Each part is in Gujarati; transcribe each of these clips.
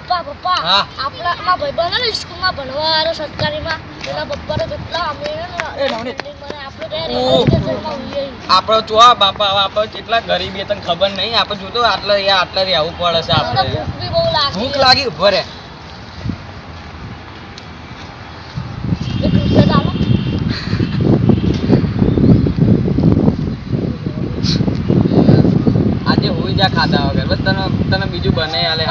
પપ્પા આપણા માં ભાઈબંધ ને સ્કૂલમાં ભણવા આરો સરકારીમાં એના પપ્પા તો કેટલા અમે આપણો ચો બાપા આપણે કેટલા ગરીબી તને ખબર નહીં આપણે જોતો આટલા રહેવું પડે છે આપણે ભૂખ લાગી ઉભો રે આજે હોઈ જા ખાધા વગર બસ તને બીજું બને આલે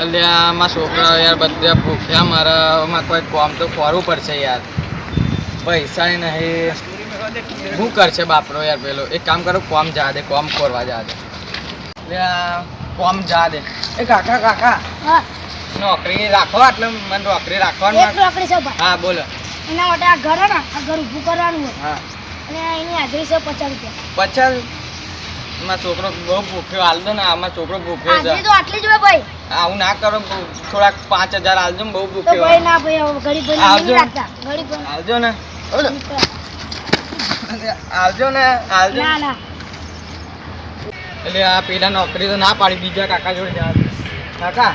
અલ્યા માં છોકરા યાર બધા ભૂખ્યા મારામાં કોઈ કામ તો કરવું પડશે યાર પૈસા નહીં શું કરશે બાપરો યાર પેલો એક કામ કરો કોમ જા દે કોમ કરવા જા દે કોમ જા દે એ કાકા નોકરી રાખો એટલે મને નોકરી રાખવાનું હા બોલો એના માટે આ ઘર ને આ ઘર ઊભું કરવાનું હા અને એની હાજરી છે 50 રૂપિયા 50 માં છોકરો બહુ ભૂખ્યો હાલ દો ને આમાં છોકરો ભૂખ્યો છે હાજરી તો આટલી જ હોય ભાઈ આવું ના કરો થોડાક 5000 હાલજો બહુ ભૂખ્યો ભાઈ ના ભાઈ ગરીબ ભાઈ નહીં રાખતા ગરીબ હાલજો ને હાલજો ને હાલજો ના ના એટલે આ પેલા નોકરી તો ના પાડી બીજા કાકા જોડે જા કાકા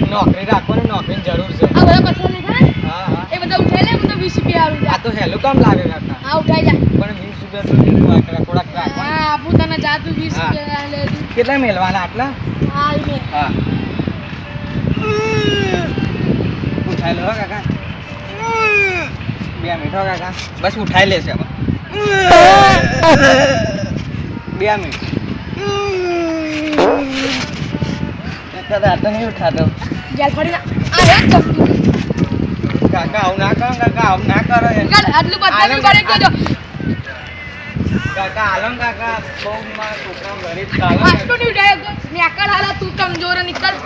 નોકરી રાખો ને નોકરીની જરૂર છે આ બધા પથ્થર નહીં થાય હા હા એ બધા ઉઠાઈ લે મને 20 રૂપિયા આવી આ તો હેલું કામ લાગે કાકા હા ઉઠાઈ જા પણ 20 રૂપિયા તો થોડાક રાખો હા આપું તને જાતું 20 રૂપિયા લે કેટલા મેલવાના આટલા હા ઈ હા ઉઠાઈ લો કાકા 2 મિનિટ હો કાકા બસ ઉઠાઈ લેશે હવે 2 મિનિટ કાકા તો નહીં ઉઠાતો જાલ પડી ના આ એક ચપટું કાકા આવું ના કરો કાકા આવું ના કરો આટલું બતાવી કરે કે જો કાકા આલમ કાકા બહુ મારા છોકરા ગરીબ ચાલે આટલું નહીં ઉઠાય નીકળ હાલા તું કમજોર નીકળ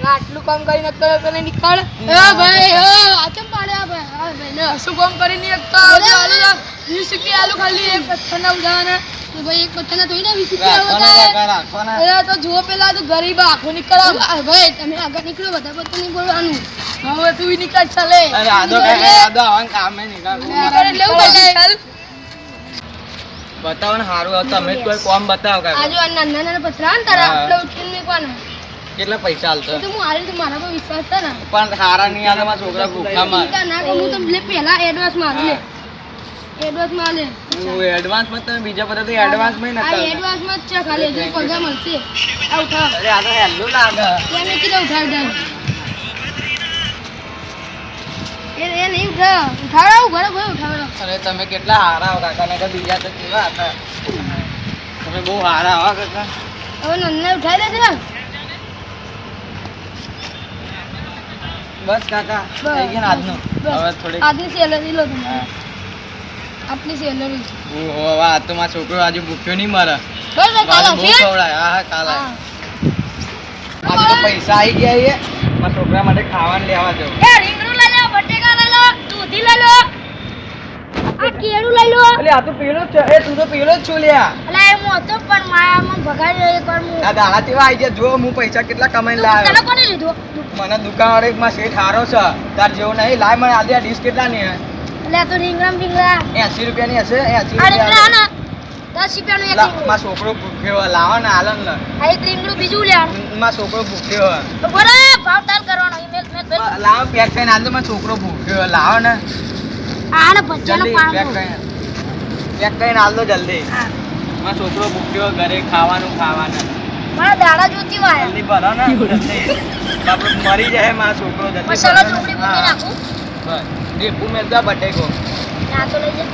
આટલું કામ કરી નકર તને નીકળ એ ભાઈ આ ચમ પાડ્યા ભાઈ લે શું કામ કરી ની એક તો આલુ 20 રૂપિયા આલુ ખાલી એક પથ્થરના ઉડાના તો ભાઈ એક પથ્થરના થોડી ના 20 રૂપિયા કાકા રાખવાના એ તો જો પેલા તો ગરીબ આખો નીકળ ભાઈ તમે આગળ નીકળો બધા પત્તો નહીં બોલવાનું હવે તું નીકળ ચાલે અરે આદો કાકા આદો આવન કામે નીકળ લેવું ચાલ બતાવો ને હારું તમે કોઈ કોમ બતાવો કાકા આજુ આ નાના નાના પથરા ને તારા આટલો ઉઠીને મેકવાના કેટલા પૈસા હાલતો તો હું હારી તો મારા પર વિશ્વાસ છે ને પણ હારા નહીં આલે માં છોકરા ભૂખા માર ના કહું તો લે પહેલા એડવાન્સ માં લે એડવાન્સ માં લે હું એડવાન્સ માં તમે બીજા બધા તો એડવાન્સ માં આ એડવાન્સ માં છે ખાલી હજુ પગાર મળશે આ ઉઠાવ અરે આ તો હેલ્લો લાગે એને કીધું ઉઠાવ દે એ નહીં ઉઠાવ ઘરે ઉઠાવડો અરે તમે કેટલા હારા હો કાકા ને બીજા તો કેવા હતા તમે બહુ હારા હો કાકા હવે નન્ને ઉઠાઈ દે છે બસ કાકા થઈ ગયા આજનું હવે થોડી આજની સેલરી લો તમે હા આપની સેલરી ઓહો આ તો મારો છોકરો આજે ભૂખ્યો નહીં મરે બસ કાલ બહુ આવશે ખવડાય હા કાલે આજે તો પૈસા આવી ગયા છે મારા છોકરા માટે ખાવાનું લેવા જવું એ રીંગણું લઈ લો બટેકા લઈ લો દૂધી લઈ લો આ કેળું લઈ લો એટલે આ તો પેલો જ છે એ તું તો પેલો જ છું લ્યા અલા એ હું હતો પણ માયામાં ભગાડી એક વાર હું આ દાડા તેવા આવી ગયા જો હું પૈસા કેટલા કમાઈને તને લાવ્યો કોને લીધો મને દુકાનવાળો એક માં શેઠ હારો છે તાર જેવો નહીં લાય મને આજે આ ડીશ કેટલા ની એટલે આ તો રીંગણા 80 રૂપિયાની હશે 80 આ રીંગણા રૂપિયા ના 10 રૂપિયાનું એક રીંગણું મારો છોકરો ભૂખ્યો લાવો ને આલન લે આ એક રીંગણું બીજું લેવાનું મારો છોકરો ભૂખ્યો તો બરે ભાવ તાલ કરવાનો ઈમેલ લાવો પેક કરીને આલ દો મારો છોકરો ભૂખ્યો લાવો ને આને ભજીયાનો જલ્દી પાન પેક કરીને આલ દો જલ્દી મારો છોકરો ભૂખ્યો ઘરે ખાવાનું મારા દાડા જોતી વાય જલ્દી ભરો ને જલ્દી આપણે મરી જાય મારો છોકરો જલ્દી મસાલા ચોકડી મૂકી નાખું બસ દીપુ મેલતા બટેકો ના તો લઈ જા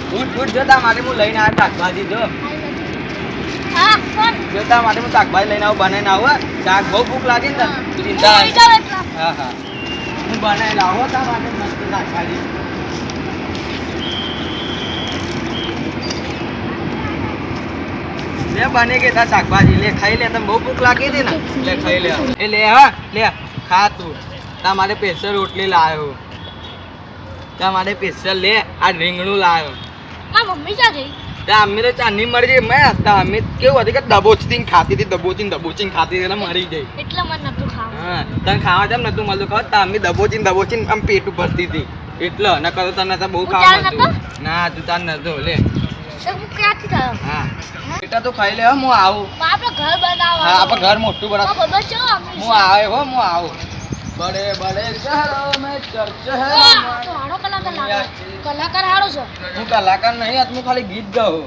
ફૂટ જોતા માટે હું લઈને આવ્યો શાકભાજી જો હા કોણ જોતા માટે હું શાકભાજી લઈને આવું બનાવીને આવું શાક બહુ ભૂખ લાગી ને તું ચિંતા હા હા હું બનાવી લાવો તા માટે મસ્ત શાકભાજી લે બને કે તા શાકભાજી લે ખાઈ લે તને બહુ ભૂખ લાગી હતી ને લે ખાઈ લે એ લે હા લે ખા તું તા માટે સ્પેશિયલ રોટલી લાવ્યો તા માટે સ્પેશિયલ લે આ રીંગણું લાવ્યો મારી મમ્મી ક્યાં ગઈ ત્યાં અમી તો ચાંદની મરી ગઈ મેં હતા અમી કેવું હતું કે દબોચીને ખાતી હતી દબોચીને ખાતી હતી એટલે મરી ગઈ એટલે મને નતું ખાવું હા તને ખાવા જેમ નતું મળતું ખબર તા અમી દબોચીને આમ પેટું ભરતી હતી એટલે ન કરો તને તો બહુ ખાવા મળતું ના તું તાર નતો લે હું ક્યાંથી થયો હા બેટા તો ખાઈ લે હો, હું આવું. આપણે ઘર બનાવવા હા આપણે ઘર મોટું બનાવ. ખબર છે હું આવે હો, હું આવું. બડે બડે શહેરો મેં ચર્ચ હે. તો હારો કલાકાર લાગે કલાકાર હારો છો હું કલાકાર નહીં, આજ હું ખાલી ગીત ગાઉં.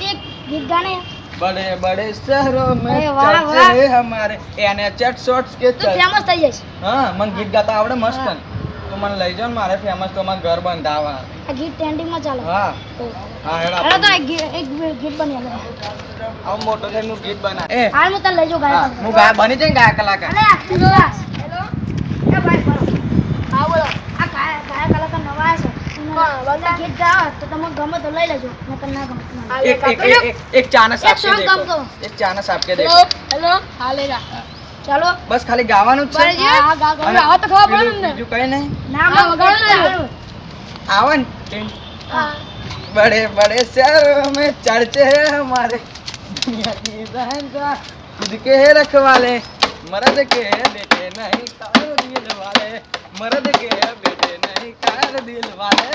એક ગીત ગાને बड़े बड़े शहरों में अरे वाह, चर्चे वाह। हैं हमारे एनएचएट शॉट्स के તો ફેમસ થઈ જઈશ हाँ मन गीत गाता आवड़े मस्त हाँ। तो मन लई जाओ मारे फेमस तो मन घर बंधावा આ ગીત ટ્રેન્ડિંગ માં ચાલે हाँ हाँ हेड़ा હાલો તો એક ગીત બની આલે अब मोटो थे नु गीत बना ए હાલ હું તને લઈ જાઉં हाँ ગાયક मु गाय बनी जाए गायक कलाकार અરે હેલો એ ભાઈ બોલો હા બોલો આ ગાયક કલાકાર નવા આવ્યા છે બધા ગીત ગાવ તો તમે ગમે તો લઈ લેજો નકર ના ગમે एक चानस एक आपके song देखो गम दो। एक चानस आपके देखो હેલો હાલેરા ચાલો बस खाली गाવાનું જ છે હા ગા ગા આવો તો ખબર પડે ને બીજું કઈ નહીં નામ વગાડો આવો ને હા बड़े बड़े शहरों में चर्चे हैं हमारे दुनिया की शहंशाह खुद के रखवाले मर्द के बेटे नहीं कार दिल वाले मर्द के बेटे नहीं कार दिल वाले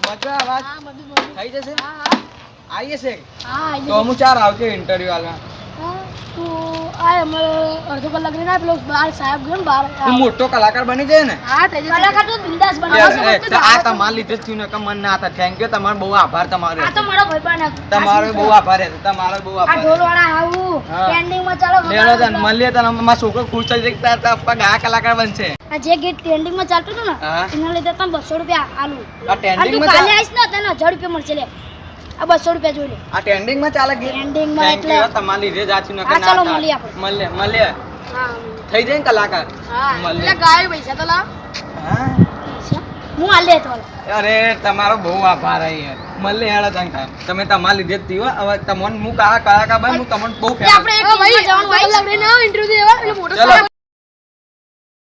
मजा आवाज થઈ જશે આઈએ છે હા તો હું ચાર આવજો ઇન્ટરવ્યુ આલવા તું આ અમારે અડધો કલાક રહીને પેલો બાર સાહેબ ગયો ને બાર તું મોટો કલાકાર બની જાય ને હા થઈ જશે કલાકાર તો બિંદાસ તો આ તમારા લીધે જ થયું ને કે મન ના હતા થેન્ક યુ તમારો બહુ આભાર તમારો આ તો મારો ભાઈબંધ તમારો બહુ આભાર છે તમારો બહુ આ આભાર ઢોલવાળા આવું હા. ટ્રેન્ડિંગ માં ચાલો લેલો તન મળીએ તને મારા છોકરો ખુશ થઈ જતા હતા પપ્પા ગા કલાકાર બનશે આ જે ગીત ટ્રેન્ડિંગ માં ચાલતું હતું ને હા. એના લીધે તમે 200 રૂપિયા આલુ આ ટ્રેન્ડિંગ તું માં કાલે ચાલે આવીશ ને તને 1000 રૂપિયા મળશે લે આ 200 રૂપિયા જોઈ લે આ ટ્રેન્ડિંગ માં ચાલે ગીત Trending માં Thank એટલે- you, તમારા લીધે જ આછું નકર હા, ના ચાલો થાય. મળીએ આપણે. મળીએ હા થઈ જાય ને કલાકાર હા મળીએ. એટલે ગાય પૈસા તો લાવ હા હું આલ દે તો અરે તમારો બહુ આભાર યાર મળીએ હેડો તંકા તમે તમારા લીધે જ થયો હવે તમને હું કલાકાર બન હું તમને બહુ આપણે એક જવાનું હોય ઇન્ટરવ્યુ દેવા એટલે મોટો ચલો